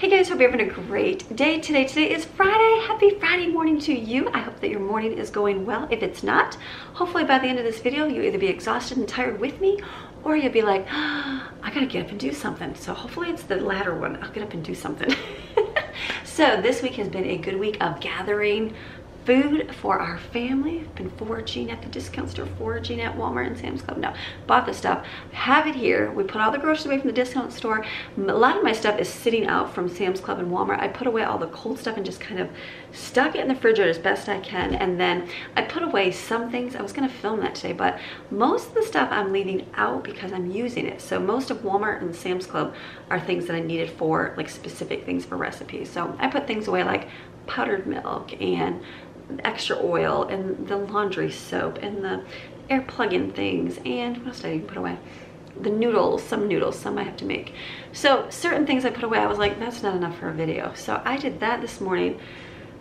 Hey guys, hope you're having a great day today. Today is Friday. Happy Friday morning to you. I hope that your morning is going well. If it's not, hopefully by the end of this video, you'll either be exhausted and tired with me, or you'll be like, I gotta get up and do something. So hopefully it's the latter one. I'll get up and do something. So this week has been a good week of gathering food for our family. I've been foraging at the discount store, foraging at Walmart and Sam's Club. No, bought the stuff, have it here. We put all the groceries away from the discount store. A lot of my stuff is sitting out from Sam's Club and Walmart. I put away all the cold stuff and just kind of stuck it in the refrigerator as best I can. And then I put away some things. I was gonna film that today, but most of the stuff I'm leaving out because I'm using it. So most of Walmart and Sam's Club are things that I needed for like specific things for recipes. So I put things away like powdered milk and extra oil and the laundry soap and the air plug-in things, and what else did I even put away? The noodles, some I have to make. So certain things I put away, I was like, that's not enough for a video. So I did that this morning,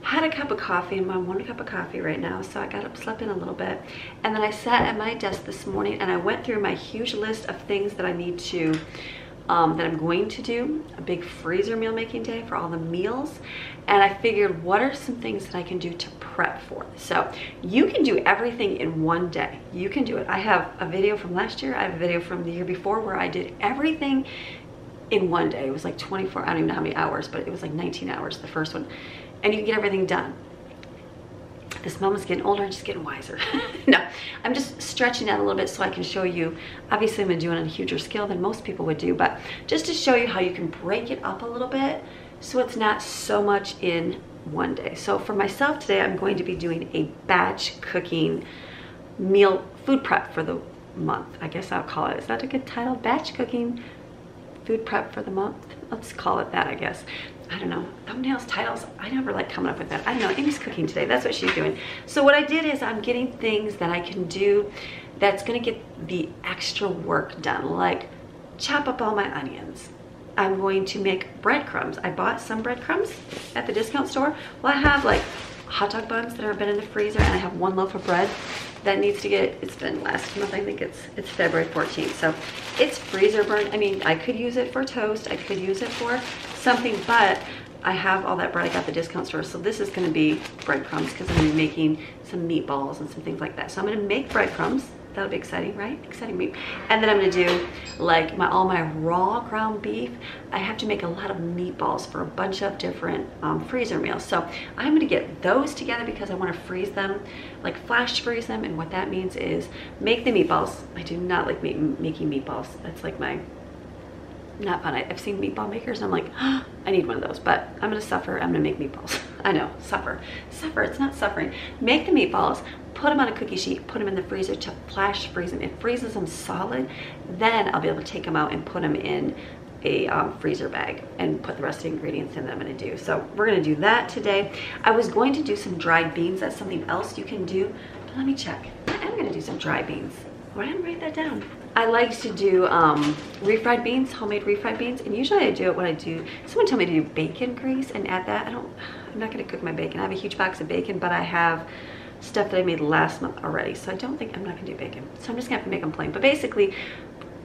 had a cup of coffee. I'm on 1 cup of coffee right now, so I got up, slept in a little bit, and then I sat at my desk this morning and I went through my huge list of things that I need to that I'm going to do, a big freezer meal making day for all the meals. And I figured, what are some things that I can do to prep for? So you can do everything in one day. You can do it. I have a video from last year. I have a video from the year before where I did everything in one day. It was like 24, I don't even know how many hours, but it was like 19 hours, the first one. And you can get everything done. This mama's getting older and just getting wiser. No, I'm just stretching out a little bit so I can show you. Obviously I'm gonna do it on a huger scale than most people would do, but just to show you how you can break it up a little bit so it's not so much in one day. So for myself today, I'm going to be doing a batch cooking meal food prep for the month. I guess I'll call it. Is that a good title? Batch cooking food prep for the month? Let's call it that, I guess. I don't know, thumbnails, titles, I never like coming up with that. I don't know, Amy's cooking today, that's what she's doing. So what I did is I'm getting things that I can do that's gonna get the extra work done, like chop up all my onions. I'm going to make breadcrumbs. I bought some breadcrumbs at the discount store. Well, I have like hot dog buns that have been in the freezer, and I have 1 loaf of bread that needs to get, it's been last month, I think it's February 14th, so it's freezer burn. I mean, I could use it for toast, I could use it for something, but I have all that bread I got at the discount store, so this is gonna be breadcrumbs because I'm gonna be making some meatballs and some things like that. So I'm gonna make breadcrumbs. That'll be exciting, right? Exciting meat. And then I'm gonna do like all my raw ground beef. I have to make a lot of meatballs for a bunch of different freezer meals. So I'm gonna get those together because I wanna freeze them, like flash freeze them. And what that means is make the meatballs. I do not like making meatballs. That's like my, not fun. I've seen meatball makers and I'm like, oh, I need one of those, but I'm gonna suffer. I'm gonna make meatballs. I know, suffer. Suffer, it's not suffering. Make the meatballs, put them on a cookie sheet, put them in the freezer to flash freeze them. It freezes them solid. Then I'll be able to take them out and put them in a freezer bag and put the rest of the ingredients in that I'm gonna do. So we're gonna do that today. I was going to do some dried beans. That's something else you can do, but let me check. I am gonna do some dried beans. Why didn't I write that down? I like to do refried beans, homemade refried beans, and usually I do it when I do, someone told me to do bacon grease and add that. I'm not gonna cook my bacon. I have a huge box of bacon, but I have stuff that I made last month already, so I don't think, I'm not gonna do bacon. So I'm just gonna have to make them plain. But basically,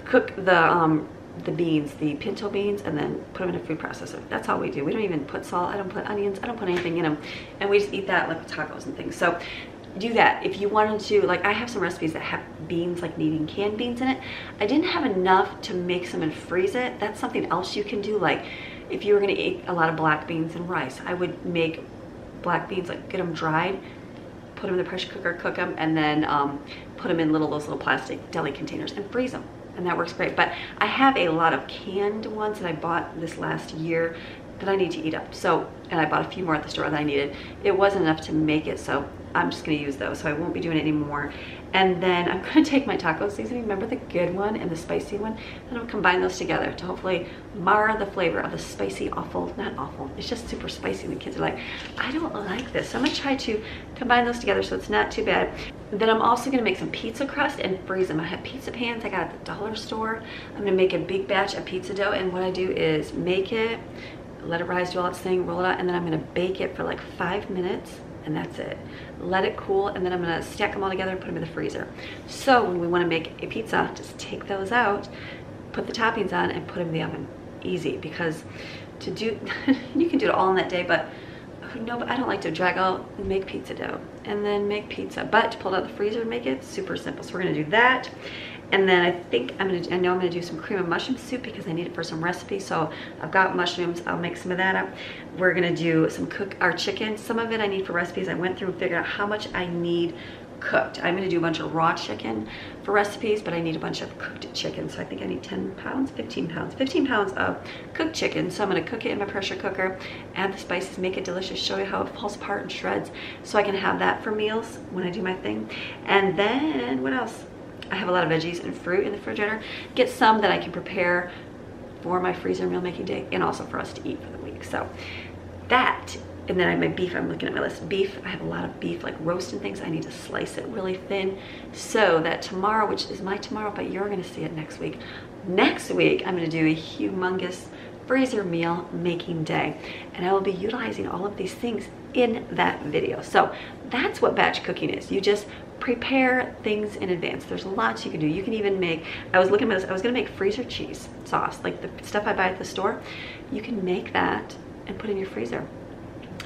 cook the beans, the pinto beans, and then put them in a food processor. That's all we do. We don't even put salt, I don't put onions, I don't put anything in them. And we just eat that like with tacos and things. So do that. If you wanted to, like I have some recipes that have beans, like needing canned beans in it. I didn't have enough to make some and freeze it. That's something else you can do. Like if you were gonna eat a lot of black beans and rice, I would make black beans, like get them dried, put them in the pressure cooker, cook them, and then put them in those little plastic deli containers and freeze them. And that works great. But I have a lot of canned ones that I bought this last year that I need to eat up. So, and I bought a few more at the store that I needed. It wasn't enough to make it, so I'm just gonna use those. So I won't be doing it anymore. And then I'm gonna take my taco seasoning, remember the good one and the spicy one? And I'll combine those together to hopefully mar the flavor of the spicy, not awful. It's just super spicy and the kids are like, I don't like this. So I'm gonna try to combine those together so it's not too bad. Then I'm also gonna make some pizza crust and freeze them. I have pizza pans I got at the dollar store. I'm gonna make a big batch of pizza dough, and what I do is make it, let it rise, do all its thing, roll it out, and then I'm gonna bake it for like 5 minutes, and that's it. Let it cool, and then I'm gonna stack them all together and put them in the freezer. So when we wanna make a pizza, just take those out, put the toppings on, and put them in the oven. easy, because to do, you can do it all in that day, but no, but I don't like to drag out and make pizza dough and then make pizza. But to pull it out of the freezer and make it super simple. So we're gonna do that. And then I know I'm gonna do some cream of mushroom soup because I need it for some recipes. So I've got mushrooms, I'll make some of that up. We're gonna do some our chicken. Some of it I need for recipes. I went through and figured out how much I need cooked. I'm gonna do a bunch of raw chicken for recipes, but I need a bunch of cooked chicken. So I think I need 10 pounds, 15 pounds of cooked chicken. So I'm gonna cook it in my pressure cooker, add the spices, make it delicious, show you how it falls apart in shreds so I can have that for meals when I do my thing. And then what else? I have a lot of veggies and fruit in the refrigerator. Get some that I can prepare for my freezer meal making day and also for us to eat for the week. So that. And then I have my beef. I'm looking at my list. Beef, I have a lot of beef, like roasting things. I need to slice it really thin so that tomorrow, which is my tomorrow, but you're gonna see it next week. Next week, I'm gonna do a humongous freezer meal making day. And I will be utilizing all of these things in that video. So that's what batch cooking is. You just prepare things in advance. There's lots you can do. You can even make, I was looking at this, I was gonna make freezer cheese sauce, like the stuff I buy at the store. You can make that and put in your freezer.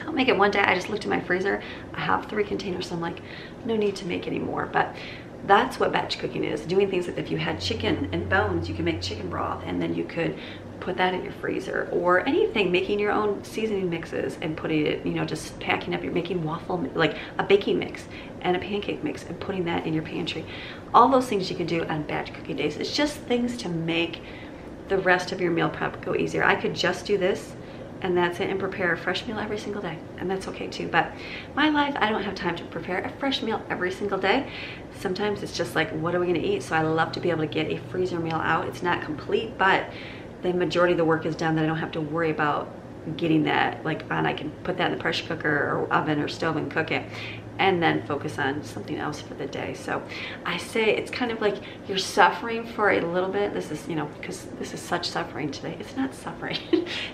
I'll make it one day. I just looked at my freezer. I have 3 containers, so I'm like, no need to make any more. But that's what batch cooking is. Doing things like if you had chicken and bones, you can make chicken broth and then you could put that in your freezer, or anything, making your own seasoning mixes and putting it, you know, just packing up, you're making waffle, like a baking mix and a pancake mix and putting that in your pantry. All those things you can do on batch cooking days. It's just things to make the rest of your meal prep go easier. I could just do this and that's it, and prepare a fresh meal every single day, and that's okay too. But my life, I don't have time to prepare a fresh meal every single day. Sometimes it's just like, what are we gonna eat? So I love to be able to get a freezer meal out. It's not complete, but the majority of the work is done that I don't have to worry about getting that like on. I can put that in the pressure cooker or oven or stove and cook it, and then focus on something else for the day. So I say it's kind of like you're suffering for a little bit. This is, you know, because this is such suffering today. It's not suffering.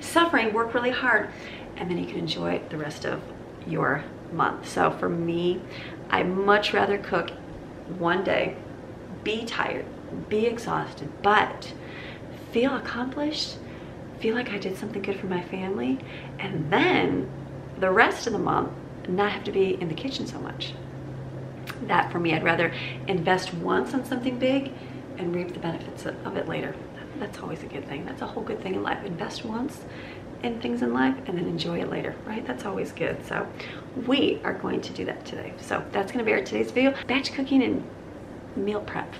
Suffering, work really hard, and then you can enjoy the rest of your month. So for me, I much rather cook one day, be tired, be exhausted, but feel accomplished, feel like I did something good for my family, and then the rest of the month not have to be in the kitchen so much. That for me, I'd rather invest once on something big and reap the benefits of it later. That's always a good thing. That's a whole good thing in life. Invest once in things in life and then enjoy it later, right? That's always good. So we are going to do that today. So that's gonna be our today's video. Batch cooking and meal prep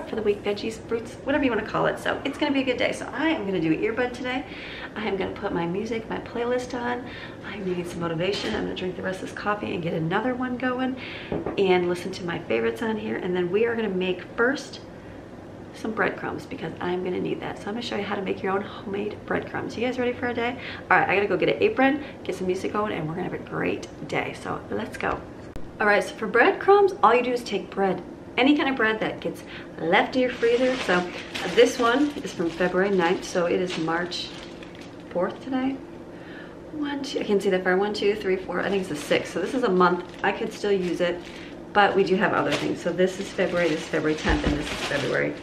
for the week, veggies, fruits, whatever you want to call it. So it's going to be a good day. So I am going to do earbud today. I am going to put my music, my playlist on. I'm needing some motivation. I'm going to drink the rest of this coffee and get another one going and listen to my favorites on here. And then we are going to make first some breadcrumbs because I'm going to need that. So I'm going to show you how to make your own homemade breadcrumbs. You guys ready for a day? All right, I got to go get an apron, get some music going, and we're going to have a great day. So let's go. All right, so for breadcrumbs, all you do is take bread, any kind of bread that gets left in your freezer. So this one is from February 9th, so it is March 4th today. 1, 2, I can't see that far. 1, 2, 3, 4, I think it's the 6th. So this is a month. I could still use it, but we do have other things. So this is February, this is February 10th, and this is February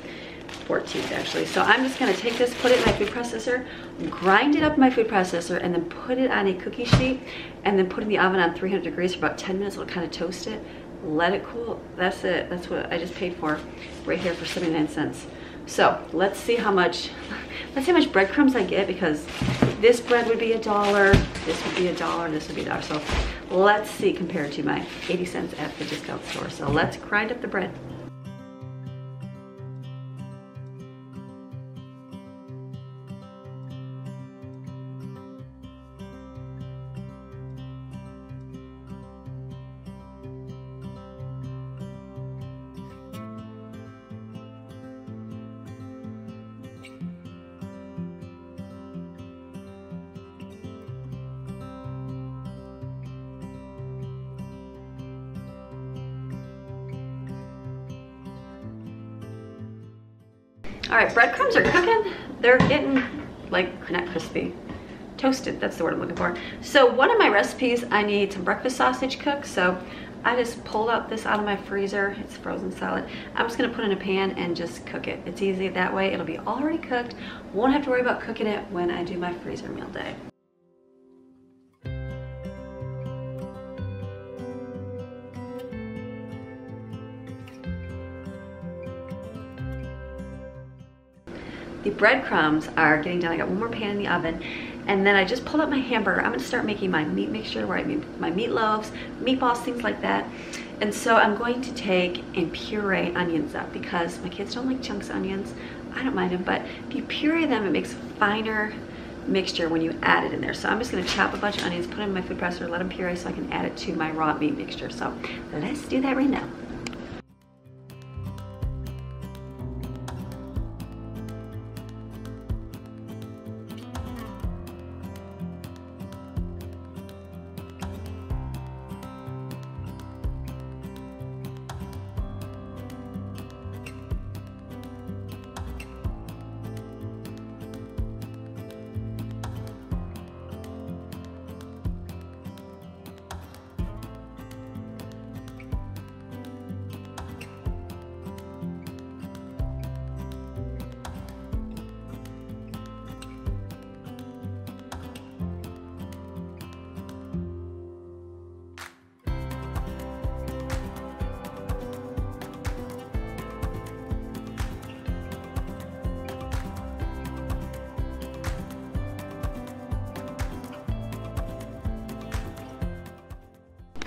14th actually. So I'm just gonna take this, put it in my food processor, grind it up in my food processor, and then put it on a cookie sheet, and then put it in the oven on 300 degrees for about 10 minutes. It'll kind of toast it. Let it cool. That's it. That's what I just paid for right here for 79 cents. So let's see how much breadcrumbs I get, because this bread would be $1, this would be $1, this would be $1. So let's see compared to my 80 cents at the discount store. So let's grind up the bread. All right, breadcrumbs are cooking. They're getting like, not crispy, toasted, that's the word I'm looking for. So one of my recipes, I need some breakfast sausage cooked. So I just pulled out this out of my freezer. It's frozen solid. I'm just gonna put it in a pan and just cook it. It's easy that way. It'll be already cooked. Won't have to worry about cooking it when I do my freezer meal day. The breadcrumbs are getting done. I got one more pan in the oven, and then I just pulled out my hamburger. I'm gonna start making my meat mixture where I make my meatloaves, meatballs, things like that. And so I'm going to take and puree onions up because my kids don't like chunks of onions. I don't mind them, but if you puree them, it makes a finer mixture when you add it in there. So I'm just gonna chop a bunch of onions, put them in my food processor, let them puree so I can add it to my raw meat mixture. So let's do that right now.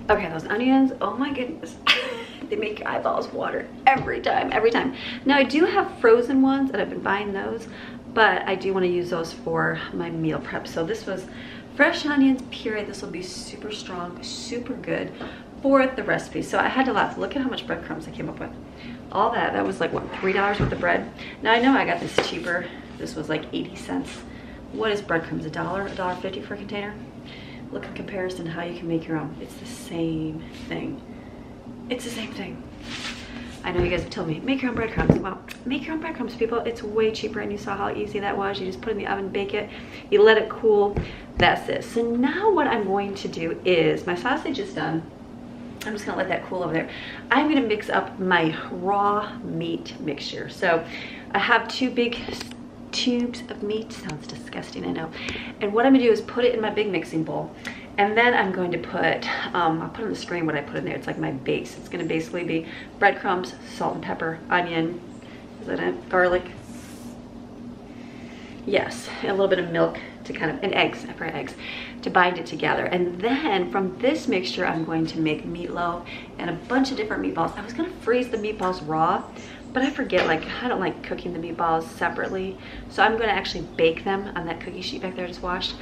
Okay, those onions, oh my goodness. They make your eyeballs water every time. Now I do have frozen ones and I've been buying those, but I do want to use those for my meal prep. So this was fresh onions puree. This will be super strong, super good for the recipe. So I had to laugh. Look at how much breadcrumbs I came up with. All that was like what, $3 worth of bread. Now I know I got this cheaper. This was like 80 cents. What is breadcrumbs, $1, $1.50 for a container? Look in comparison to how you can make your own. It's the same thing. It's the same thing. I know you guys have told me, make your own breadcrumbs. Well, make your own breadcrumbs, people. It's way cheaper, and you saw how easy that was. You just put it in the oven, bake it, you let it cool. That's it. So now what I'm going to do is, my sausage is done. I'm just gonna let that cool over there. I'm gonna mix up my raw meat mixture. So I have 2 big tubes of meat. Sounds disgusting, I know. And what I'm gonna do is put it in my big mixing bowl, and then I'm going to put I'll put on the screen what I put in there. It's like my base. It's gonna basically be breadcrumbs, salt and pepper, onion, is that it? Garlic, yes, a little bit of milk to kind of, and eggs, I forgot eggs, to bind it together. And then from this mixture I'm going to make meatloaf and a bunch of different meatballs. I was gonna freeze the meatballs raw, but I forget, like, I don't like cooking the meatballs separately. So I'm gonna actually bake them on that cookie sheet back there I just washed,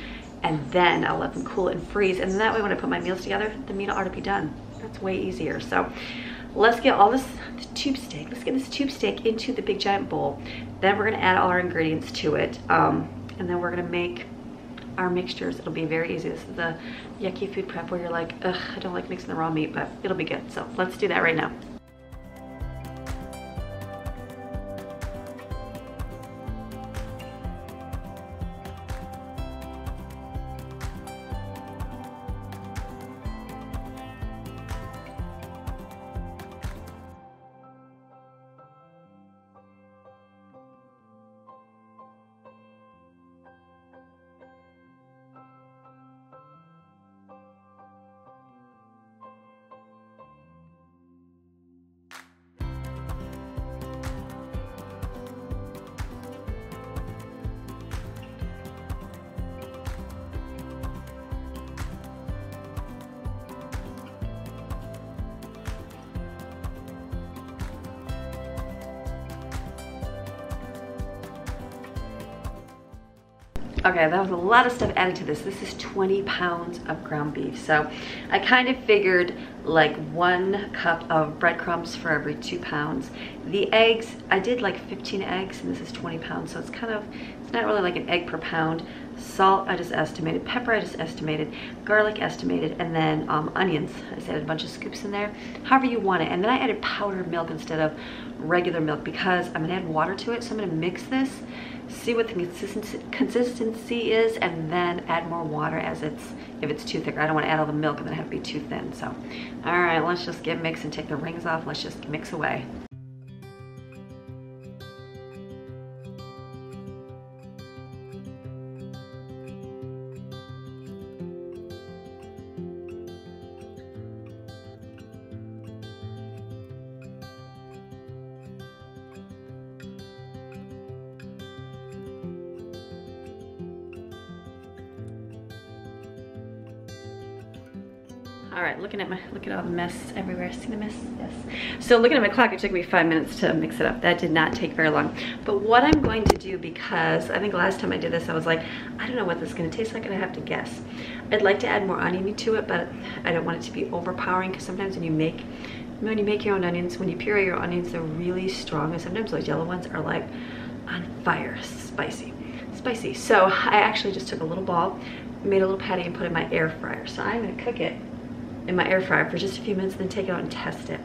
and then I'll let them cool and freeze. And that way when I put my meals together, the meat will already be done. That's way easier. So let's get all this tube steak. Let's get this tube steak into the big giant bowl. Then we're gonna add all our ingredients to it. And then we're gonna make our mixtures. It'll be very easy. This is the yucky food prep where you're like, ugh, I don't like mixing the raw meat, but it'll be good. So let's do that right now. Okay, that was a lot of stuff added to this. This is 20 pounds of ground beef. So I kind of figured like 1 cup of breadcrumbs for every 2 pounds. The eggs, I did like 15 eggs, and this is 20 pounds. So it's kind of, it's not really like an egg per pound. Salt, I just estimated. Pepper, I just estimated. Garlic, estimated. And then onions, I just added a bunch of scoops in there. However you want it. And then I added powdered milk instead of regular milk because I'm gonna add water to it. So I'm gonna mix this see what the consistency is, and then add more water if it's too thick. I don't want to add all the milk and then have it be too thin. So, all right, let's just get mixed and take the rings off. Let's just mix away. All right, look at all the mess everywhere. See the mess? Yes. So looking at my clock, it took me 5 minutes to mix it up. That did not take very long. But what I'm going to do, because I think last time I did this, I was like, I don't know what this is gonna taste like, and I have to guess. I'd like to add more onion to it, but I don't want it to be overpowering, because sometimes when you make your own onions, when you puree your onions, they're really strong, and sometimes those yellow ones are like on fire, spicy. So I actually just took a little ball, made a little patty, and put it in my air fryer. So I'm gonna cook it in my air fryer for just a few minutes, then take it out and test it.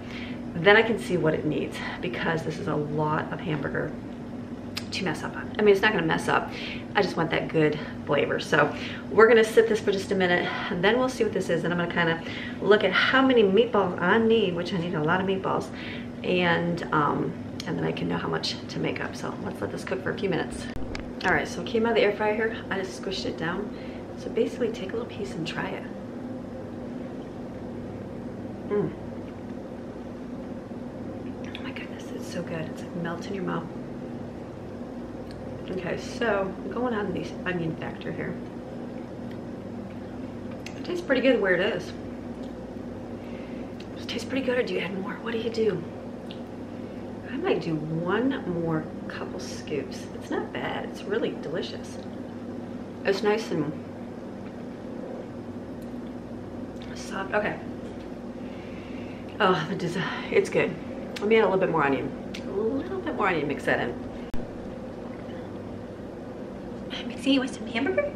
Then I can see what it needs, because this is a lot of hamburger to mess up on. I mean, it's not gonna mess up. I just want that good flavor. So we're gonna sit this for just a minute, and then we'll see what this is. And I'm gonna kind of look at how many meatballs I need, which I need a lot of meatballs, and then I can know how much to make up. So let's let this cook for a few minutes. All right, so it came out of the air fryer here. I just squished it down. So basically take a little piece and try it. Oh my goodness, it's so good. It's like melts in your mouth. Okay, so I'm going on the onion factor here. It tastes pretty good where it is. Does it taste pretty good, or do you add more? What do you do? I might do one more couple scoops. It's not bad. It's really delicious. It's nice and soft. Okay. Oh, it's good. Let me add a little bit more onion. A little bit more onion, mix that in. Mixing it with some hamburger?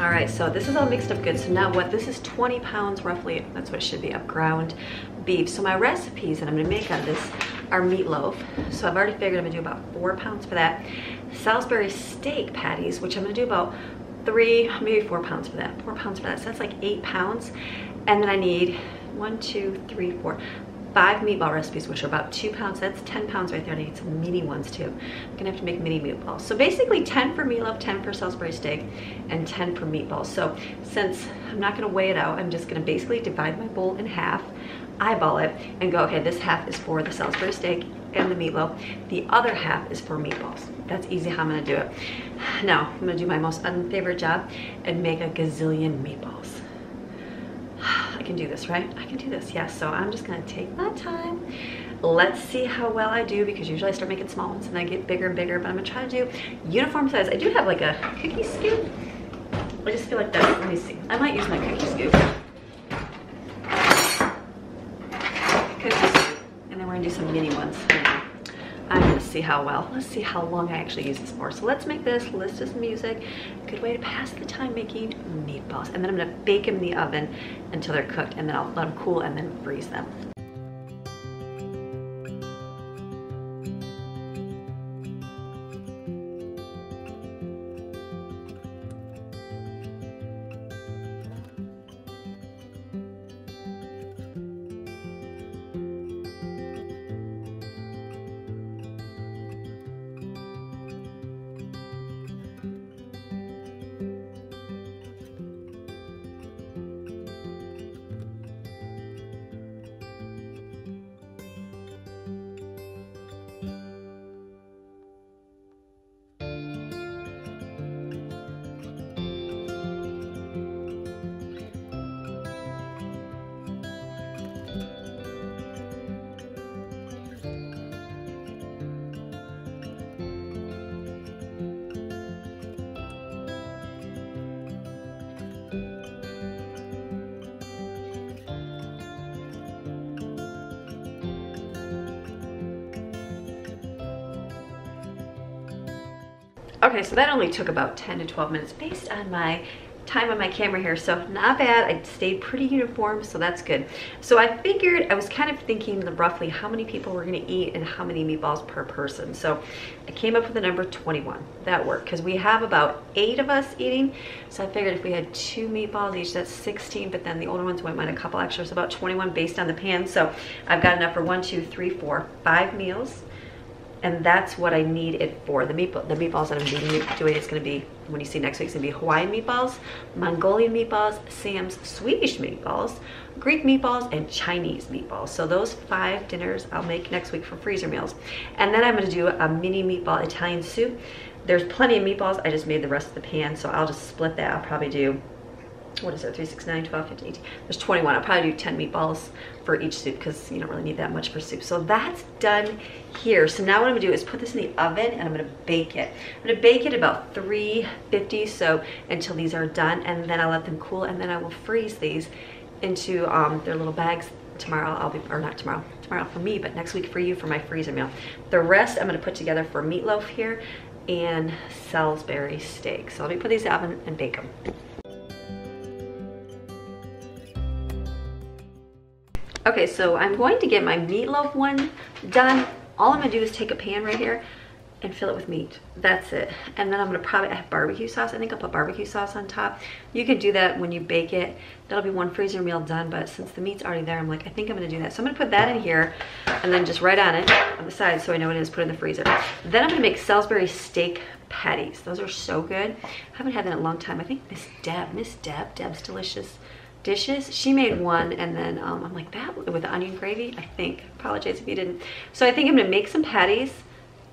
All right, so this is all mixed up good. So now what, this is 20 pounds roughly, that's what it should be, of ground beef. So my recipes that I'm gonna make out of this are meatloaf. So I've already figured I'm gonna do about 4 pounds for that. Salisbury steak patties, which I'm gonna do about 3, maybe 4 pounds for that. 4 pounds for that, so that's like 8 pounds. And then I need 1, 2, 3, 4, 5 meatball recipes, which are about 2 pounds. That's 10 pounds right there. I need some mini ones too. I'm gonna have to make mini meatballs. So basically 10 for meatloaf, 10 for Salisbury steak, and 10 for meatballs. So since I'm not gonna weigh it out, I'm just gonna basically divide my bowl in half, eyeball it, and go, okay, this half is for the Salisbury steak and the meatloaf. The other half is for meatballs. That's easy how I'm gonna do it. Now, I'm gonna do my most unfavorite job and make a gazillion meatballs. I can do this, right? I can do this, yes. So I'm just gonna take my time. Let's see how well I do, because usually I start making small ones and then I get bigger and bigger, but I'm gonna try to do uniform size. I do have like a cookie scoop. I just feel like that, let me see. I might use my cookie scoop. Cookie scoop, and then we're gonna do some mini ones. I'm gonna see how well, let's see how long I actually use this for. So let's make this, let's just music. Good way to pass the time making meatballs. And then I'm gonna bake them in the oven until they're cooked, and then I'll let them cool and then freeze them. Okay, so that only took about 10 to 12 minutes based on my time on my camera here, so not bad. I stayed pretty uniform, so that's good. So I figured, I was kind of thinking roughly how many people were gonna eat and how many meatballs per person. So I came up with the number 21. That worked, because we have about 8 of us eating. So I figured if we had 2 meatballs each, that's 16, but then the older ones might want a couple extra, so about 21 based on the pan. So I've got enough for 1, 2, 3, 4, 5 meals. And that's what I need it for. The meatballs that I'm doing is gonna be, when you see next week, it's gonna be Hawaiian meatballs, Mongolian meatballs, Sam's Swedish meatballs, Greek meatballs, and Chinese meatballs. So those 5 dinners I'll make next week for freezer meals. And then I'm gonna do a mini meatball Italian soup. There's plenty of meatballs, I just made the rest of the pan, so I'll just split that. I'll probably do, what is there, 3, 6, 9, 12, 15, 18. There's 21. I'll probably do 10 meatballs for each soup because you don't really need that much for soup. So that's done here. So now what I'm gonna do is put this in the oven and I'm gonna bake it. I'm gonna bake it about 350, so until these are done, and then I'll let them cool, and then I will freeze these into their little bags. Tomorrow I'll be, or not tomorrow, tomorrow for me, but next week for you for my freezer meal. The rest I'm gonna put together for meatloaf here and Salisbury steak. So let me put these in the oven and bake them. Okay, so I'm going to get my meatloaf one done. All I'm gonna do is take a pan right here and fill it with meat. That's it. And then I'm gonna probably have barbecue sauce. I think I'll put barbecue sauce on top. You can do that when you bake it. That'll be one freezer meal done, but since the meat's already there, I'm like, I think I'm gonna do that. So I'm gonna put that in here and then just right on it on the side so I know what it is, put it in the freezer. Then I'm gonna make Salisbury steak patties. Those are so good. I haven't had that in a long time. I think Miss Deb's Delicious Dishes, she made one, and then I'm like, that with the onion gravy, I think. Apologize if you didn't. So I think I'm gonna make some patties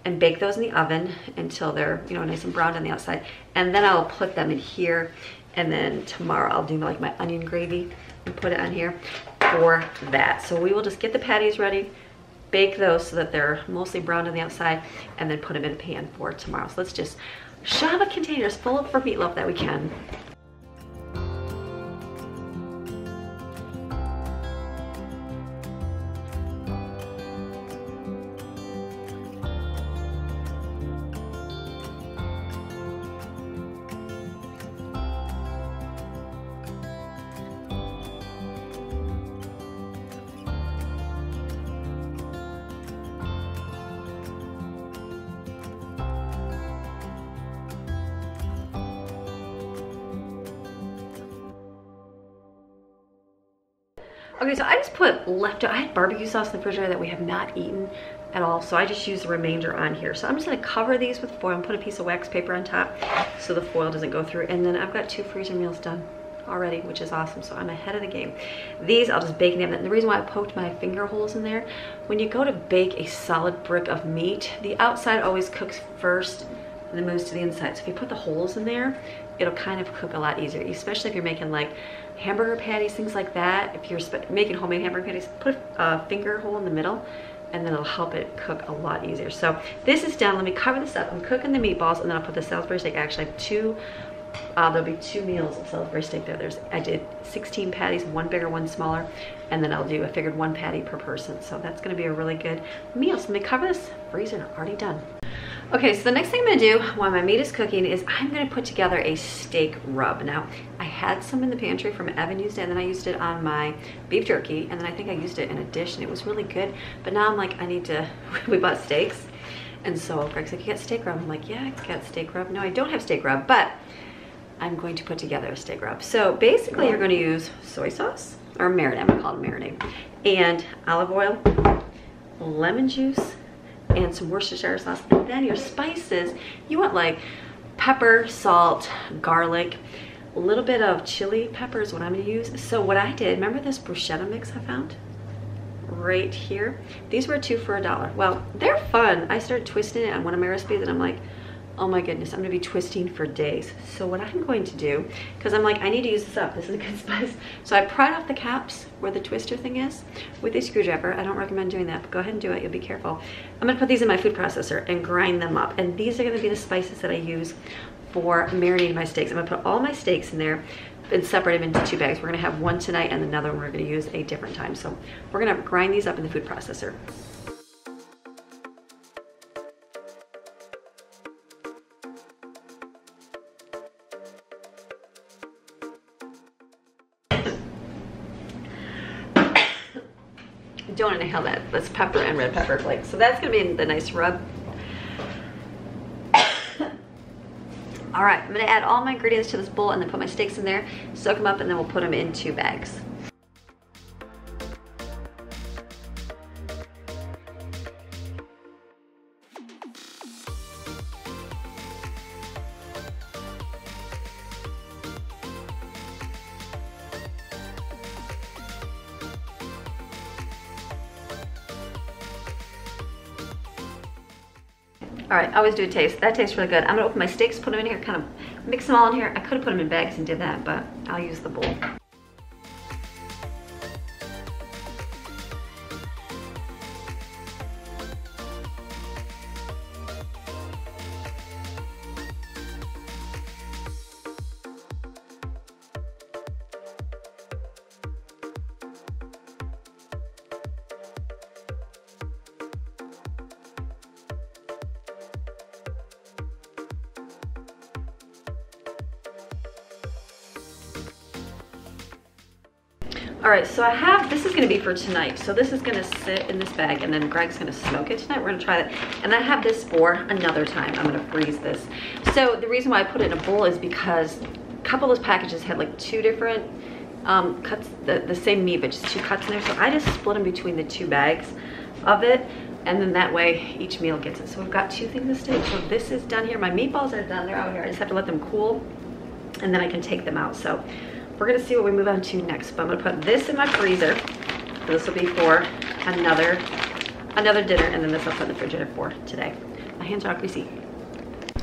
and bake those in the oven until they're, you know, nice and browned on the outside, and then I'll put them in here, and then tomorrow I'll do like my onion gravy and put it on here for that. So we will just get the patties ready, bake those so that they're mostly browned on the outside, and then put them in a pan for tomorrow. So let's just shove a containers full of for meatloaf that we can. Okay, so I just put leftover, I had barbecue sauce in the refrigerator that we have not eaten at all, so I just used the remainder on here. So I'm just gonna cover these with foil and put a piece of wax paper on top so the foil doesn't go through. And then I've got 2 freezer meals done already, which is awesome, so I'm ahead of the game. These I'll just bake in the oven. And the reason why I poked my finger holes in there, when you go to bake a solid brick of meat, the outside always cooks first and then moves to the inside. So if you put the holes in there, it'll kind of cook a lot easier, especially if you're making like hamburger patties, things like that. If you're making homemade hamburger patties, put a finger hole in the middle and then it'll help it cook a lot easier. So this is done. Let me cover this up. I'm cooking the meatballs and then I'll put the Salisbury steak. Actually I have 2, there'll be 2 meals of Salisbury steak there. I did 16 patties, 1 bigger, 1 smaller, and then I figured 1 patty per person. So that's gonna be a really good meal. So let me cover this, freezer, already done. Okay, so the next thing I'm gonna do while my meat is cooking is I'm gonna put together a steak rub. Now, I had some in the pantry from Evan used it, and then I used it on my beef jerky, and then I think I used it in a dish, and it was really good. But now I'm like, I need to, we bought steaks, and so Greg's like, you got steak rub? I'm like, yeah, I got steak rub. No, I don't have steak rub, but I'm going to put together a steak rub. So basically, you're gonna use soy sauce, or marinade, I'm gonna call it marinade, and olive oil, lemon juice, and some Worcestershire sauce, and then your spices. You want like pepper, salt, garlic, a little bit of chili pepper is what I'm gonna use. So what I did, remember this bruschetta mix I found right here? These were 2 for $1. Well, they're fun. I started twisting it on one of my recipes and I'm like, oh my goodness, I'm gonna be twisting for days. So what I'm going to do, because I'm like, I need to use this up, this is a good spice. So I pried off the caps where the twister thing is with a screwdriver. I don't recommend doing that, but go ahead and do it, you'll be careful. I'm gonna put these in my food processor and grind them up. And these are gonna be the spices that I use for marinating my steaks. I'm gonna put all my steaks in there and separate them into 2 bags. We're gonna have one tonight and another one we're gonna use a different time. So we're gonna grind these up in the food processor. don't inhale that. That's pepper and red pepper flakes. So that's gonna be the nice rub. All right, I'm gonna add all my ingredients to this bowl and then put my steaks in there, soak them up, and then we'll put them in 2 bags. All right, I always do a taste. That tastes really good. I'm gonna open my steaks, put them in here, kind of mix them all in here. I could have put them in bags and did that, but I'll use the bowl. All right, so I have, this is gonna be for tonight. So this is gonna sit in this bag and then Greg's gonna smoke it tonight. We're gonna try that. And I have this for another time. I'm gonna freeze this. So the reason why I put it in a bowl is because a couple of those packages had like 2 different cuts, the same meat, but just 2 cuts in there. So I just split them between the 2 bags of it. And then that way each meal gets it. So we've got 2 things of steak. So this is done here. My meatballs are done, they're out here. I just have to let them cool and then I can take them out. So we're gonna see what we move on to next. But I'm gonna put this in my freezer. This will be for another dinner, and then this I'll put in the refrigerator for today. My hands are all greasy.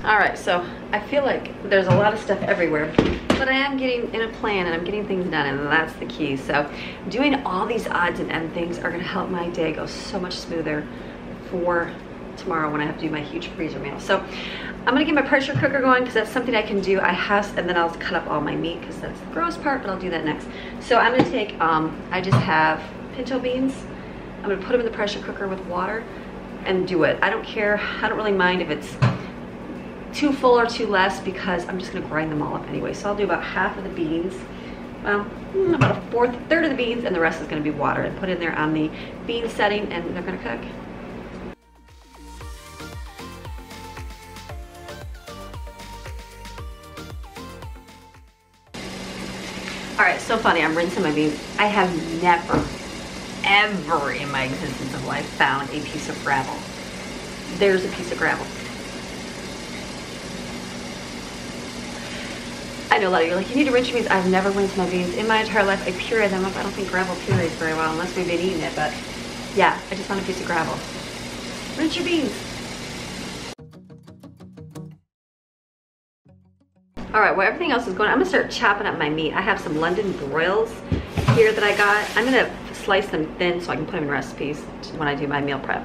All right, so I feel like there's a lot of stuff everywhere, but I am getting in a plan and I'm getting things done, and that's the key. So doing all these odds and end things are gonna help my day go so much smoother for tomorrow when I have to do my huge freezer meal. So I'm gonna get my pressure cooker going because that's something I can do. And then I'll cut up all my meat because that's the gross part, but I'll do that next. So I'm gonna take, I just have pinto beans. I'm gonna put them in the pressure cooker with water and do it. I don't care, I don't really mind if it's too full or too less because I'm just gonna grind them all up anyway. So I'll do about half of the beans, well, about a third of the beans, and the rest is gonna be water, and put in there on the bean setting, and they're gonna cook. All right, so funny, I'm rinsing my beans. I have never, ever in my existence of life found a piece of gravel. There's a piece of gravel. I know a lot of you are like, you need to rinse your beans. I've never rinsed my beans in my entire life. I puree them up. I don't think gravel purees very well unless we've been eating it, but yeah, I just found a piece of gravel. Rinse your beans. All right, well, everything else is going, I'm gonna start chopping up my meat. I have some London broils here that I got. I'm gonna slice them thin so I can put them in recipes when I do my meal prep.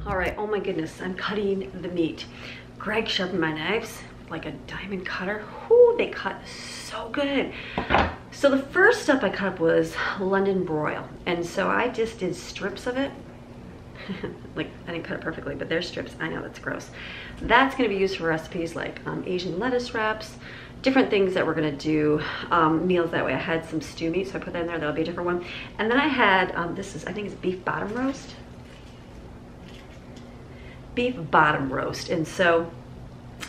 All right, oh my goodness, I'm cutting the meat. Greg sharpened my knives like a diamond cutter. Whoo, they cut so good. So the first stuff I cut up was London broil. And so I just did strips of it. Like, I didn't cut it perfectly, but they're strips. I know that's gross. That's gonna be used for recipes like Asian lettuce wraps, different things that we're gonna do, meals that way. I had some stew meat, so I put that in there. That'll be a different one. And then I had, I think it's beef bottom roast. Beef bottom roast. And so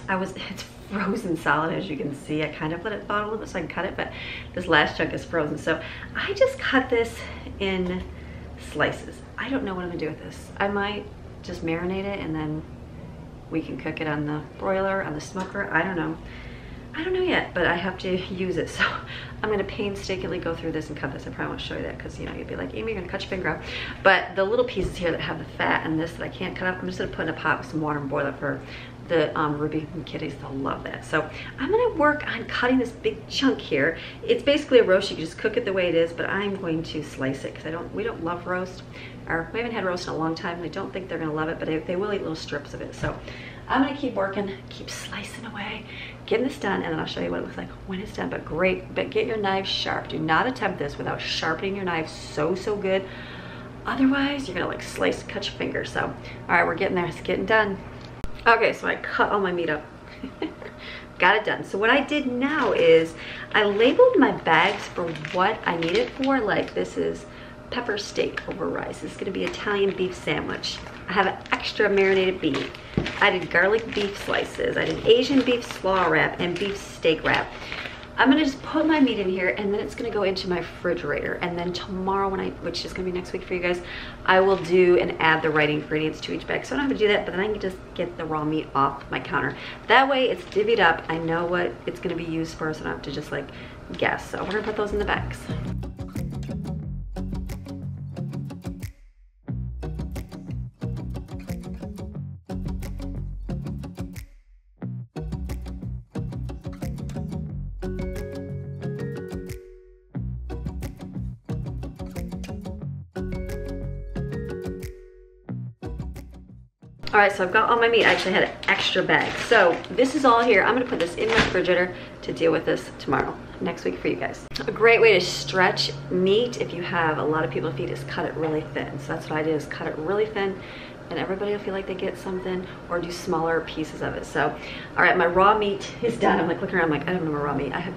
it's frozen solid, as you can see. I kind of let it thaw a little bit so I can cut it, but this last chunk is frozen. So I just cut this in slices. I don't know what I'm gonna do with this. I might just marinate it, and then we can cook it on the broiler, on the smoker. I don't know. I don't know yet, but I have to use it. So I'm gonna painstakingly go through this and cut this. I probably won't show you that because, you know, you'd be like, Amy, you're gonna cut your finger off. But the little pieces here that have the fat and this that I can't cut off, I'm just gonna put in a pot with some water and boil it for the Ruby and kitties. They'll love that. So I'm gonna work on cutting this big chunk here. It's basically a roast. You can just cook it the way it is, but I'm going to slice it because we don't love roast, or we haven't had roast in a long time. I don't think they're gonna love it, but they will eat little strips of it. So I'm gonna keep working, keep slicing away, getting this done, and then I'll show you what it looks like when it's done. But get your knife sharp. Do not attempt this without sharpening your knife so good. Otherwise, you're gonna like slice, cut your fingers. So, all right, we're getting there, it's getting done. Okay, so I cut all my meat up. Got it done. So what I did now is I labeled my bags for what I need it for. Like, this is pepper steak over rice. This is gonna be Italian beef sandwich. I have an extra marinated beef. I did garlic beef slices. I did Asian beef slaw wrap and beef steak wrap. I'm gonna just put my meat in here, and then it's gonna go into my refrigerator. And then tomorrow, which is gonna be next week for you guys, I will do and add the right ingredients to each bag. So I don't have to do that, but then I can just get the raw meat off my counter. That way it's divvied up. I know what it's gonna be used for, so I don't have to just like guess. So we're gonna put those in the bags. All right, so I've got all my meat. I actually had an extra bag. So this is all here. I'm gonna put this in my refrigerator to deal with this tomorrow, next week for you guys. A great way to stretch meat if you have a lot of people to feed is cut it really thin. So that's what I did, is cut it really thin, and everybody will feel like they get something, or do smaller pieces of it. So, all right, my raw meat is done. I'm like looking around, I'm like, I don't know my raw meat. I have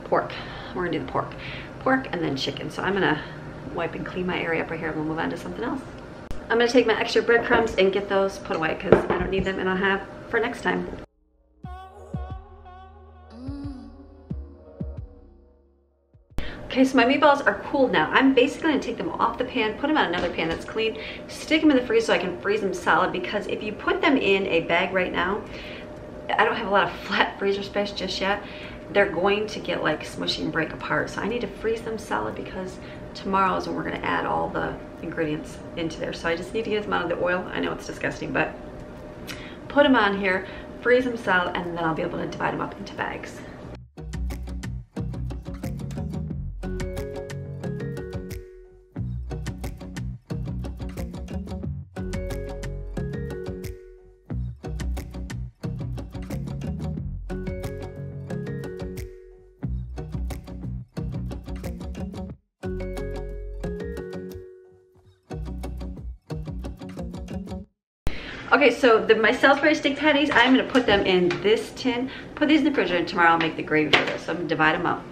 pork. We're gonna do the pork. Pork and then chicken. So I'm gonna wipe and clean my area up right here, and we'll move on to something else. I'm gonna take my extra breadcrumbs and get those put away because I don't need them, and I'll have for next time. Okay, so my meatballs are cooled now. I'm basically gonna take them off the pan, put them on another pan that's clean, stick them in the freezer so I can freeze them solid, because if you put them in a bag right now, I don't have a lot of flat freezer space just yet. They're going to get like smushy and break apart. So I need to freeze them solid because tomorrow is when we're gonna add all the ingredients into there. So I just need to get them out of the oil. I know it's disgusting, but put them on here, freeze them solid, and then I'll be able to divide them up into bags. Okay, so my Salisbury steak patties, I'm gonna put them in this tin, put these in the refrigerator, and tomorrow I'll make the gravy for this. So I'm gonna divide them up.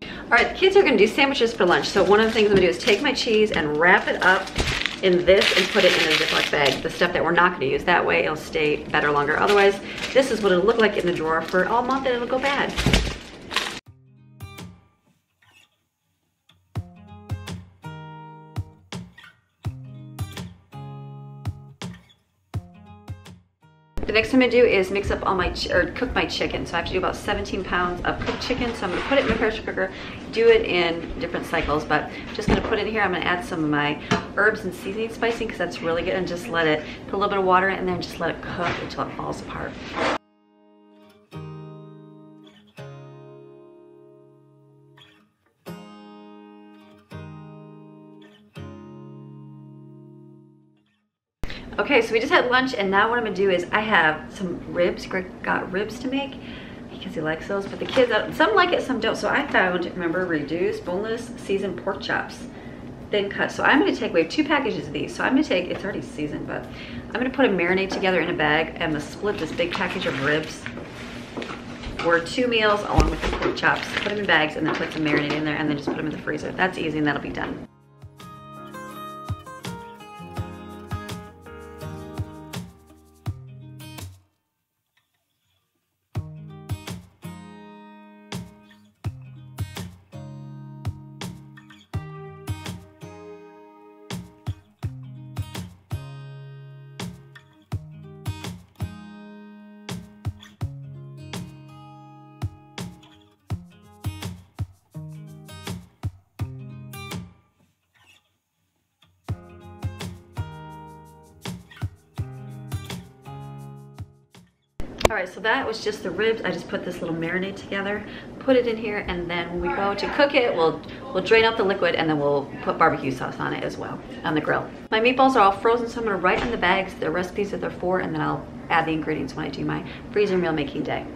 All right, the kids are gonna do sandwiches for lunch. So one of the things I'm gonna do is take my cheese and wrap it up in this and put it in a Ziploc bag, the stuff that we're not gonna use. That way it'll stay better longer. Otherwise, this is what it'll look like in the drawer for all month and it'll go bad. The next thing I'm gonna do is mix up all my, cook my chicken. So I have to do about 17 pounds of cooked chicken. So I'm gonna put it in my pressure cooker, do it in different cycles, but just gonna put it in here. I'm gonna add some of my herbs and seasoning spicing because that's really good, and just let it, put a little bit of water in it, and then just let it cook until it falls apart. Okay, so we just had lunch, and now what I'm gonna do is I have some ribs. Greg got ribs to make because he likes those, but the kids, some like it, some don't. So I found, remember, reduced, boneless, seasoned pork chops, thin cut. So I'm gonna take, we have 2 packages of these. So I'm gonna take, it's already seasoned, but I'm gonna put a marinade together in a bag. I'm gonna split this big package of ribs for 2 meals along with the pork chops, put them in bags, and then put some marinade in there, and then just put them in the freezer. That's easy, and that'll be done. All right, so that was just the ribs. I just put this little marinade together, put it in here, and then when we go to cook it, we'll drain out the liquid, and then we'll put barbecue sauce on it as well on the grill. My meatballs are all frozen, so I'm gonna write on the bags the recipes that they're for, and then I'll add the ingredients when I do my freezer meal making day.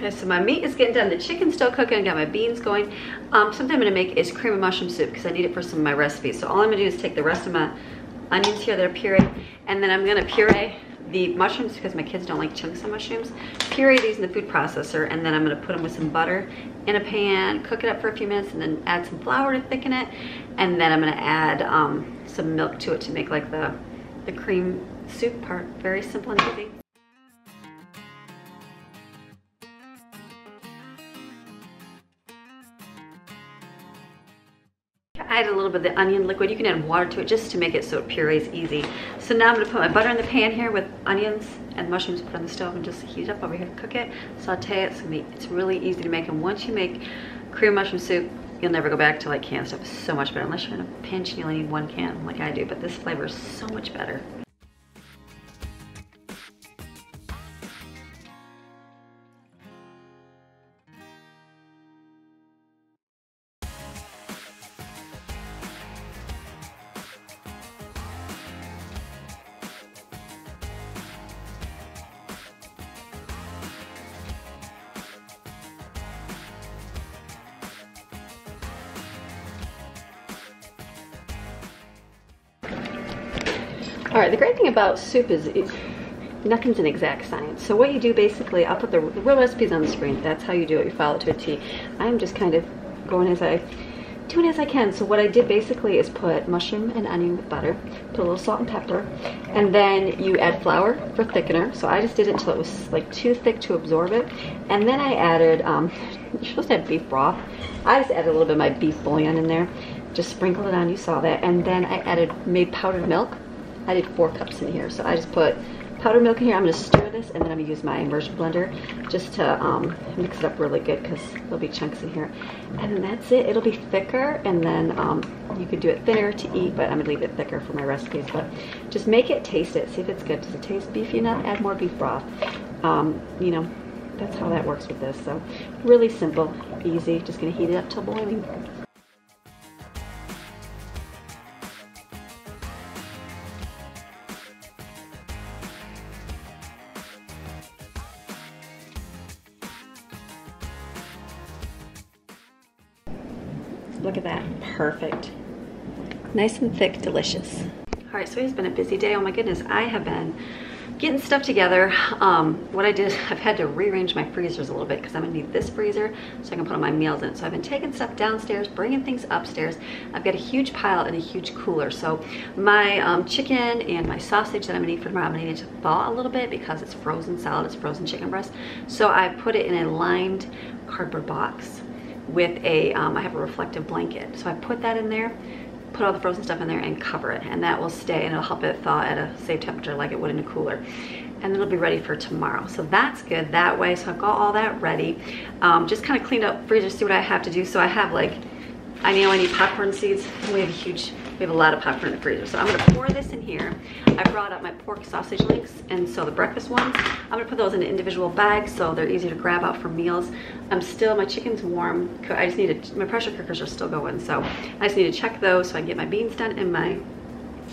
Okay, so my meat is getting done. The chicken's still cooking. I got my beans going. Something I'm gonna make is cream of mushroom soup because I need it for some of my recipes. So all I'm gonna do is take the rest of my onions here that are pureed, and then I'm gonna puree the mushrooms because my kids don't like chunks of mushrooms. Puree these in the food processor, and then I'm gonna put them with some butter in a pan, cook it up for a few minutes, and then add some flour to thicken it. And then I'm gonna add some milk to it to make like the cream soup part. Very simple and easy. I add a little bit of the onion liquid. You can add water to it just to make it so it purees easy. So now I'm gonna put my butter in the pan here with onions and mushrooms, put on the stove and just heat it up over here, cook it, saute it. It's really easy to make, and once you make cream mushroom soup, you'll never go back to like canned stuff. It's so much better, unless you're in a pinch and you only need one can like I do, but this flavor is so much better. All right, the great thing about soup is nothing's an exact science. So what you do basically, I'll put the real recipes on the screen. That's how you do it. You follow it to a T. I'm just kind of doing as I can. So what I did basically is put mushroom and onion with butter, put a little salt and pepper, and then you add flour for thickener. So I just did it until it was like too thick to absorb it. And then I added, you're supposed to add beef broth. I just added a little bit of my beef bouillon in there. Just sprinkled it on, you saw that. And then I made powdered milk. I did 4 cups in here. So I just put powdered milk in here. I'm gonna stir this, and then I'm gonna use my immersion blender just to mix it up really good because there'll be chunks in here. And then that's it. It'll be thicker, and then you could do it thinner to eat, but I'm gonna leave it thicker for my recipes. But just make it, taste it, see if it's good. Does it taste beefy enough? Add more beef broth. You know, that's how that works with this. So really simple, easy. Just gonna heat it up till boiling. Look at that, perfect. Nice and thick, delicious. All right, so it's been a busy day. Oh my goodness, I have been getting stuff together. What I did, I've had to rearrange my freezers a little bit because I'm gonna need this freezer so I can put all my meals in. So I've been taking stuff downstairs, bringing things upstairs. I've got a huge pile in a huge cooler. So my chicken and my sausage that I'm gonna eat for tomorrow, I'm gonna need it to thaw a little bit because it's frozen solid, it's frozen chicken breast. So I put it in a lined cardboard box with a, I have a reflective blanket. So I put that in there, put all the frozen stuff in there and cover it, and that will stay and it'll help it thaw at a safe temperature like it would in a cooler. And then it'll be ready for tomorrow. So that's good that way. So I've got all that ready. Just kind of cleaned up freezer, see what I have to do. So I have like, I know I need popcorn seeds. We have a lot of popcorn in the freezer. So I'm gonna pour this in here. I brought up my pork sausage links, and so the breakfast ones, I'm gonna put those in individual bags so they're easy to grab out for meals. My chicken's warm. I just need to, my pressure cookers are still going, so I just need to check those so I can get my beans done and my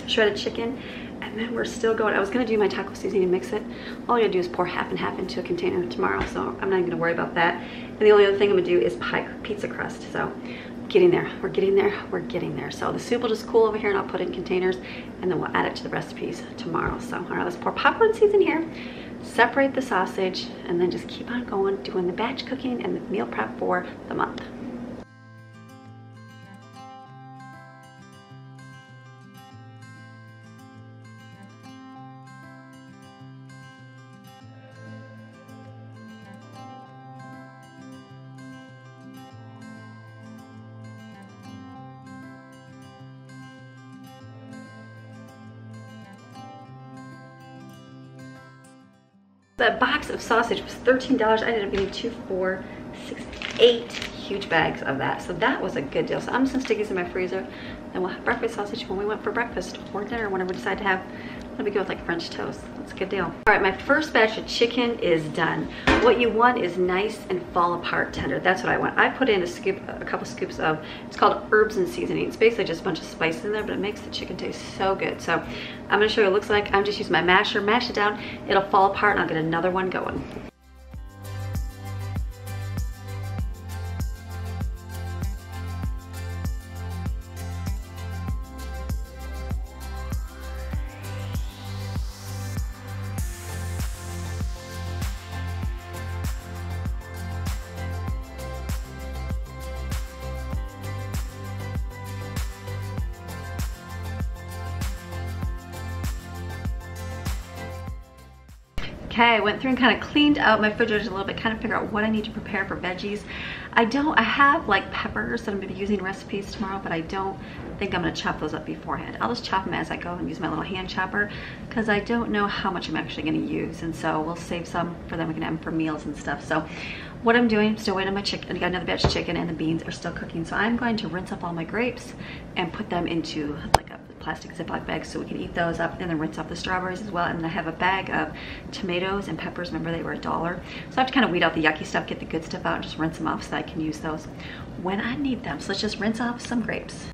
shredded chicken. And then we're still going. I was gonna do my taco seasoning and mix it. All you gotta do is pour half and half into a container tomorrow, so I'm not even gonna worry about that. And the only other thing I'm gonna do is pizza crust. So getting there, we're getting there, we're getting there. So the soup will just cool over here and I'll put it in containers and then we'll add it to the recipes tomorrow. So all right, let's pour popcorn seeds in here, separate the sausage, and then just keep on going, doing the batch cooking and the meal prep for the month. That box of sausage was $13. I ended up getting 2, 4, 6, 8 huge bags of that. So that was a good deal. So I'm just gonna stick these in my freezer and we'll have breakfast sausage when we went for breakfast or dinner, whenever we decide to have. Let me go with like French toast. That's a good deal. All right, my first batch of chicken is done. What you want is nice and fall apart tender. That's what I want. I put in a couple scoops of, it's called herbs and seasoning. It's basically just a bunch of spices in there, but it makes the chicken taste so good. So I'm gonna show you what it looks like. I'm just using my masher, mash it down. It'll fall apart and I'll get another one going. Okay, I went through and kind of cleaned out my refrigerator a little bit, kind of figure out what I need to prepare for veggies. I have like peppers that I'm gonna be using recipes tomorrow, but I don't think I'm gonna chop those up beforehand. I'll just chop them as I go and use my little hand chopper because I don't know how much I'm actually gonna use. And so we'll save some for them, we can have them for meals and stuff. So what I'm doing, I'm still waiting on my chicken. I got another batch of chicken and the beans are still cooking. So I'm going to rinse up all my grapes and put them into like a plastic Ziploc bags so we can eat those up, and then rinse off the strawberries as well. And then I have a bag of tomatoes and peppers. Remember, they were $1. So I have to kind of weed out the yucky stuff, get the good stuff out, and just rinse them off so that I can use those when I need them. So let's just rinse off some grapes.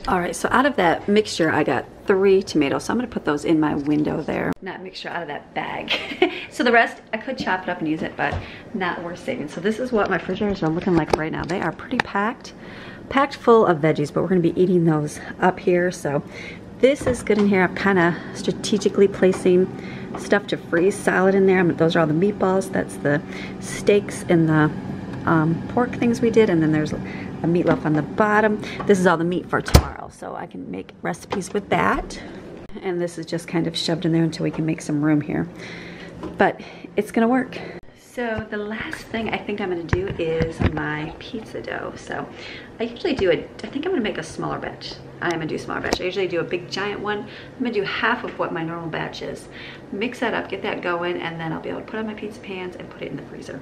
All right, so out of that mixture, I got 3 tomatoes. So I'm gonna put those in my window there. Not mixture, out of that bag. So the rest, I could chop it up and use it, but not worth saving. So this is what my refrigerators are looking like right now. They are pretty packed full of veggies, but we're gonna be eating those up here. So this is good in here. I'm kind of strategically placing stuff to freeze solid in there. Those are all the meatballs. That's the steaks and the pork things we did, and then there's a meatloaf on the bottom. This is all the meat for tomorrow, so I can make recipes with that. And this is just kind of shoved in there until we can make some room here. But it's gonna work. So the last thing I think I'm gonna do is my pizza dough. So I usually do I think I'm gonna make a smaller batch. I'm gonna do a smaller batch. I usually do a big giant one. I'm gonna do half of what my normal batch is. Mix that up, get that going, and then I'll be able to put on my pizza pans and put it in the freezer.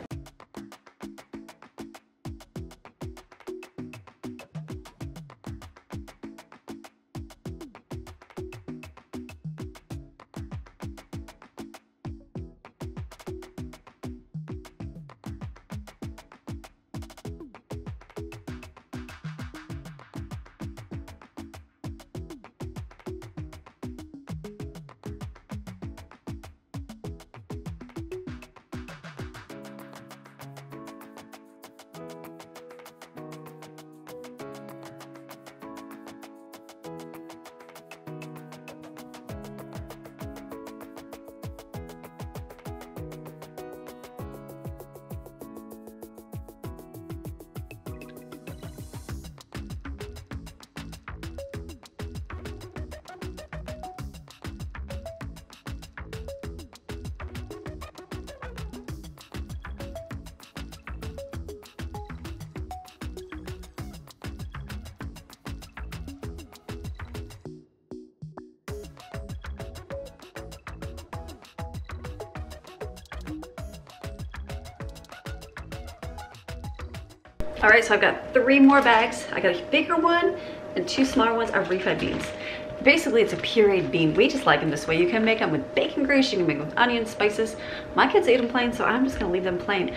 All right, so I've got 3 more bags. I got a bigger one and 2 smaller ones of refried beans. basically it's a pureed bean. We just like them this way. You can make them with bacon grease, you can make them with onions, spices. My kids ate them plain, so I'm just gonna leave them plain.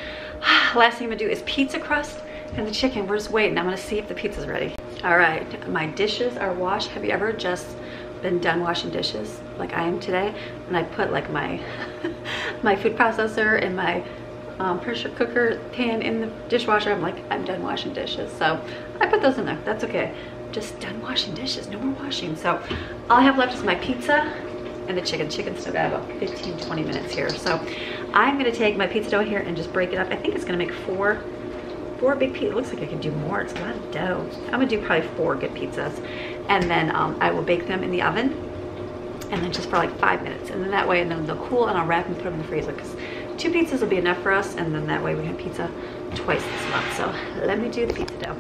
Last thing I'm gonna do is pizza crust and the chicken. We're just waiting. I'm gonna see if the pizza's ready. All right, my dishes are washed. Have you ever just been done washing dishes like I am today? And I put like my my food processor and my pressure cooker pan in the dishwasher. I'm like, I'm done washing dishes. So I put those in there. That's okay. Just done washing dishes, no more washing. So all I have left is my pizza and the chicken. Chicken's still got about 15-20 minutes here. So I'm gonna take my pizza dough here and just break it up. I think it's gonna make four big pizzas. It looks like I can do more. It's a lot of dough. I'm gonna do probably 4 good pizzas. And then I will bake them in the oven and then just for like 5 minutes. And then that way, and then they'll cool and I'll wrap and put them in the freezer because 2 pizzas will be enough for us. And then that way we have pizza twice this month. So let me do the pizza dough.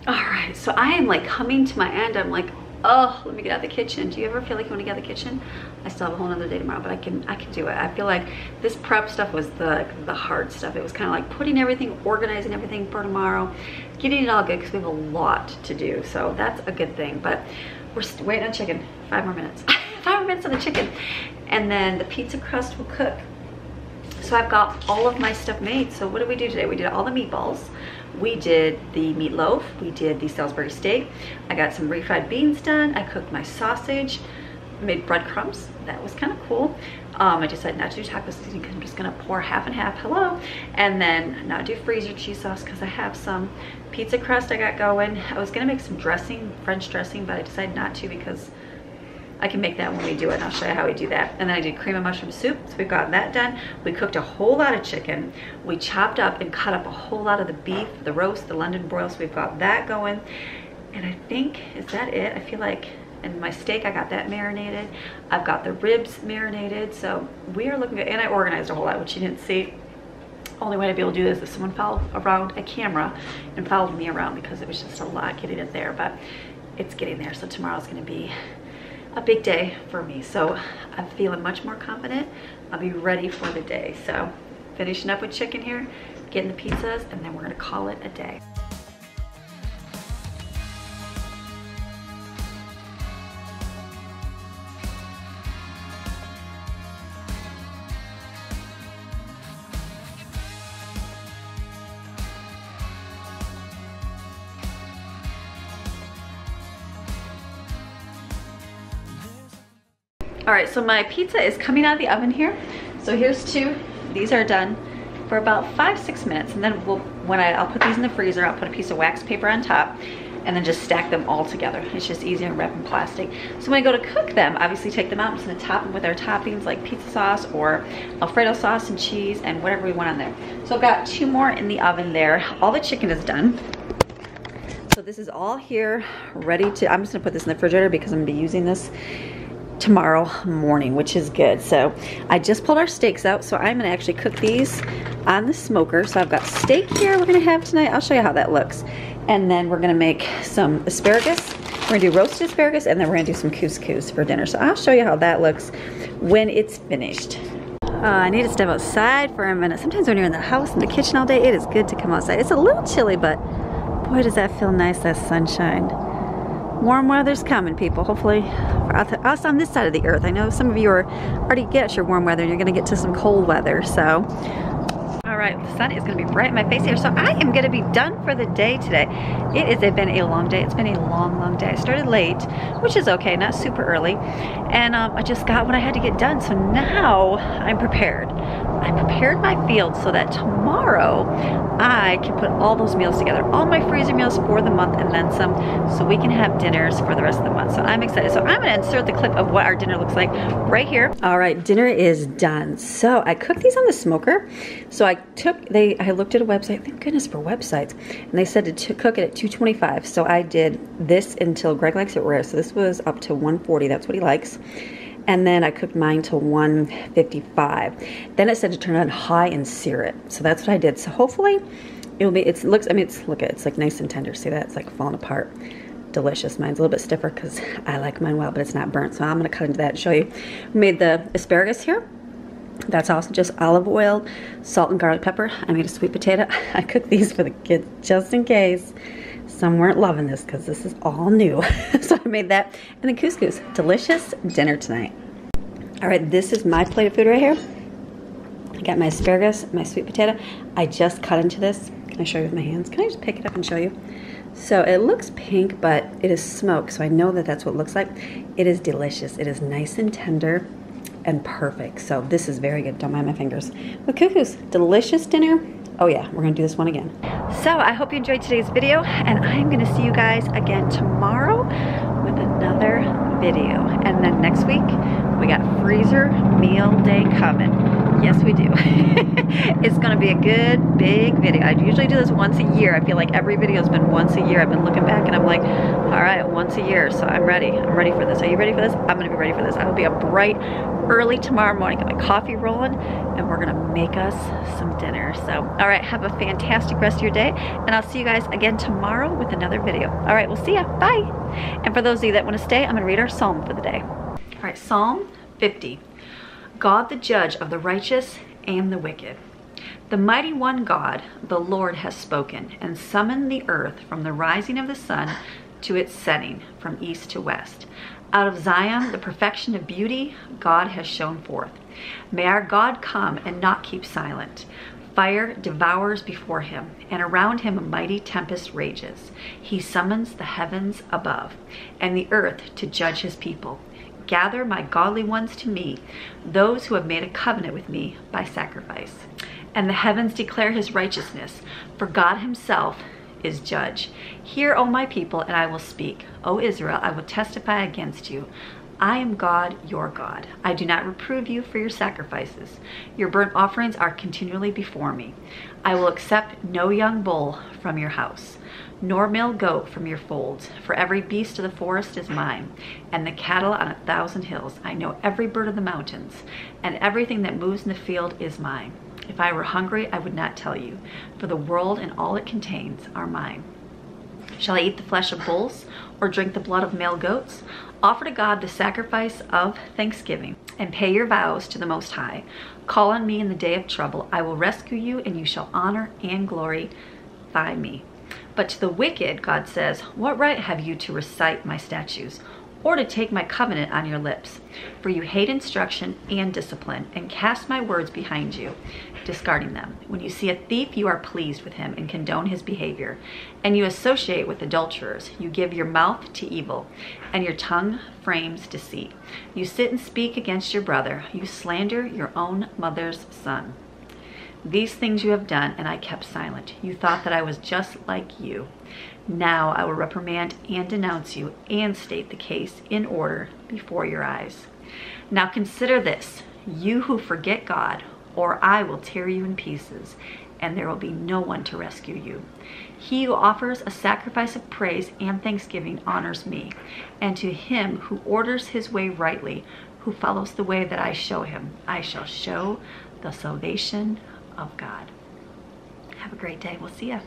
All right, so I am like coming to my end. I'm like, oh, let me get out of the kitchen. Do you ever feel like you want to get out of the kitchen? I still have a whole nother day tomorrow, but I can do it. I feel like this prep stuff was the hard stuff. It was kind of like putting everything, organizing everything for tomorrow, getting it all good because we have a lot to do. So that's a good thing, but we're waiting on chicken. 5 more minutes. 5 more minutes on the chicken. And then the pizza crust will cook. So I've got all of my stuff made. So what did we do today? We did all the meatballs. We did the meatloaf. We did the Salisbury steak. I got some refried beans done. I cooked my sausage, made breadcrumbs. That was kind of cool. I decided not to do taco seasoning because I'm just gonna pour half and half, hello. And then not do freezer cheese sauce because I have some pizza crust I got going. I was gonna make some dressing, French dressing, but I decided not to because I can make that when we do it, and I'll show you how we do that. And then I did cream of mushroom soup, so we've got that done. We cooked a whole lot of chicken. We chopped up and cut up a whole lot of the beef, the roast, the London broil, so we've got that going. And I think, is that it? I feel like, and my steak, I got that marinated. I've got the ribs marinated, so we are looking good. And I organized a whole lot, which you didn't see. Only way I'd be able to do this is someone followed around a camera and followed me around because it was just a lot getting it there, but it's getting there. So tomorrow's gonna be a big day for me, so I'm feeling much more confident. I'll be ready for the day. So finishing up with chicken here, getting the pizzas, and then we're gonna call it a day. All right, so my pizza is coming out of the oven here. So here's 2. These are done for about 5-6 minutes, and then I'll put these in the freezer. I'll put a piece of wax paper on top, and then just stack them all together. It's just easier to wrap in plastic. So when I go to cook them, obviously take them out. I'm just gonna top them with our toppings like pizza sauce or Alfredo sauce and cheese and whatever we want on there. So I've got 2 more in the oven there. All the chicken is done. So this is all here, ready to, I'm just gonna put this in the refrigerator because I'm gonna be using this tomorrow morning, which is good. So I just pulled our steaks out, so I'm gonna actually cook these on the smoker. So I've got steak here we're gonna have tonight. I'll show you how that looks. And then we're gonna make some asparagus. We're gonna do roasted asparagus, and then we're gonna do some couscous for dinner. So I'll show you how that looks when it's finished. I need to step outside for a minute. Sometimes when you're in the house, in the kitchen all day, it is good to come outside. It's a little chilly, but boy, does that feel nice, that sunshine. Warm weather's coming, people. Hopefully for us on this side of the earth. I know some of you are already get your warm weather and you're gonna get to some cold weather, so. All right, the sun is gonna be right in my face here. So I am gonna be done for the day today. It has been a long day. It's been a long, long day. I started late, which is okay, not super early. And I just got what I had to get done. So now I'm prepared. I prepared my field so that tomorrow I can put all those meals together, all my freezer meals for the month and then some, so we can have dinners for the rest of the month. So I'm excited. So I'm gonna insert the clip of what our dinner looks like right here. All right, dinner is done. So I cooked these on the smoker. So I looked at a website, thank goodness for websites, and they said to cook it at 225. So I did this until Greg likes it rare. So this was up to 140, that's what he likes. And then I cooked mine to 155. Then it said to turn it on high and sear it. So that's what I did. So hopefully it'll be, look at it's like nice and tender. See that? It's like falling apart. Delicious. Mine's a little bit stiffer because I like mine well, but it's not burnt. So I'm gonna cut into that and show you. We made the asparagus here. That's also just olive oil, salt and garlic pepper. I made a sweet potato. I cooked these for the kids just in case some weren't loving this because this is all new. So I made that. And then couscous. Delicious dinner tonight. All right, this is my plate of food right here. I got my asparagus, my sweet potato. I just cut into this. Can I show you with my hands? Can I just pick it up and show you? So it looks pink, but it is smoked, so I know that that's what it looks like. It is delicious. It is nice and tender and perfect. So this is very good. Don't mind my fingers. With couscous, delicious dinner. Oh yeah, we're gonna do this one again. So I hope you enjoyed today's video, and I'm gonna see you guys again tomorrow with another video. And then next week, we got freezer meal day coming. Yes, we do. It's gonna be a good, big video. I usually do this once a year. I feel like every video has been once a year. I've been looking back and I'm like, all right, once a year. So I'm ready. I'm ready for this. Are you ready for this? I'm gonna be ready for this. I will be up bright early tomorrow morning. Get my coffee rolling and we're gonna make us some dinner. So, all right, have a fantastic rest of your day. And I'll see you guys again tomorrow with another video. All right, we'll see ya. Bye. And for those of you that wanna stay, I'm gonna read our psalm for the day. All right, Psalm 50. God, the judge of the righteous and the wicked. The mighty one God, the Lord, has spoken and summoned the earth from the rising of the sun to its setting, from east to west. Out of Zion, the perfection of beauty, God has shone forth. May our God come and not keep silent. Fire devours before him, and around him a mighty tempest rages. He summons the heavens above and the earth to judge his people. Gather my godly ones to me, those who have made a covenant with me by sacrifice. And the heavens declare his righteousness, for God himself is judge. Hear, O my people, and I will speak. O Israel, I will testify against you. I am God, your God. I do not reprove you for your sacrifices. Your burnt offerings are continually before me. I will accept no young bull from your house, nor male goat from your folds. For every beast of the forest is mine, and the cattle on 1,000 hills. I know every bird of the mountains, and everything that moves in the field is mine. If I were hungry, I would not tell you, for the world and all it contains are mine. Shall I eat the flesh of bulls, or drink the blood of male goats? Offer to God the sacrifice of thanksgiving, and pay your vows to the Most High. Call on me in the day of trouble. I will rescue you, and you shall honor and glorify me. But to the wicked, God says, what right have you to recite my statutes, or to take my covenant on your lips? For you hate instruction and discipline, and cast my words behind you, discarding them. When you see a thief, you are pleased with him and condone his behavior. And you associate with adulterers. You give your mouth to evil, and your tongue frames deceit. You sit and speak against your brother. You slander your own mother's son. These things you have done, and I kept silent. You thought that I was just like you. Now I will reprimand and denounce you and state the case in order before your eyes. Now consider this, you who forget God, or I will tear you in pieces, and there will be no one to rescue you. He who offers a sacrifice of praise and thanksgiving honors me, and to him who orders his way rightly, who follows the way that I show him, I shall show the salvation of God. Have a great day. We'll see ya.